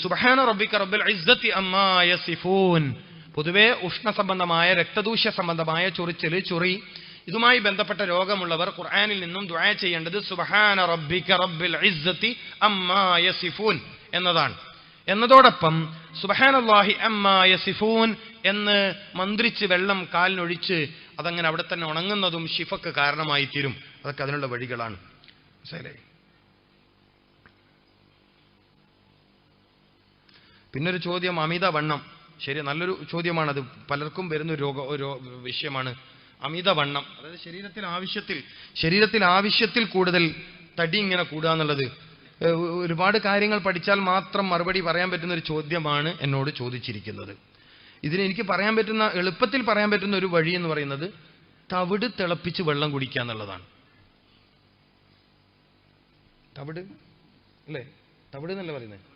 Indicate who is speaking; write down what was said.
Speaker 1: സുബ്ഹാന റബ്ബിക റബ്ബിൽ ഇസ്സത്തി അമ്മാ യസിഫൂൻ. പൊതുവെ ഉഷ്ണസംബന്ധമായ രക്തദൂഷ്യ സംബന്ധമായ ചൊറിച്ചില്, ചൊറി, ഇതുമായി ബന്ധപ്പെട്ട രോഗമുള്ളവർ ഖുർആനിൽ നിന്നും ദുആ ചെയ്യേണ്ടത് സുബ്ഹാന റബ്ബിക റബ്ബിൽ ഇസ്സത്തി അമ്മാ യസിഫൂൻ എന്നതാണ്. എന്നതോടൊപ്പം സുബ്ഹാനല്ലാഹി അമ്മാ യസിഫൂൻ എന്ന് മന്ത്രിച്ച് വെള്ളം കാലിനൊഴിച്ച് അതങ്ങനെ അവിടെ തന്നെ ഉണങ്ങുന്നതും ശിഫക്ക് കാരണമായി തീരും. അതൊക്കെ അതിനുള്ള വഴികളാണ്. മനസ്സിലായി? പിന്നൊരു ചോദ്യം, അമിതവണ്ണം. ശരി, നല്ലൊരു ചോദ്യമാണത്. പലർക്കും വരുന്ന ഒരു വിഷയമാണ് അമിതവണ്ണം. അതായത് ശരീരത്തിൽ ആവശ്യത്തിൽ കൂടുതൽ തടി ഇങ്ങനെ കൂടുക എന്നുള്ളത്. ഒരുപാട് കാര്യങ്ങൾ പഠിച്ചാൽ മാത്രം മറുപടി പറയാൻ പറ്റുന്ന ഒരു ചോദ്യമാണ് എന്നോട് ചോദിച്ചിരിക്കുന്നത്. ഇതിന് എനിക്ക് എളുപ്പത്തിൽ പറയാൻ പറ്റുന്ന ഒരു വഴി എന്ന് പറയുന്നത് തവിട് തിളപ്പിച്ച് വെള്ളം കുടിക്കുക എന്നുള്ളതാണ്. തവിട് അല്ലേ? തവിട് എന്നല്ല പറയുന്നത്.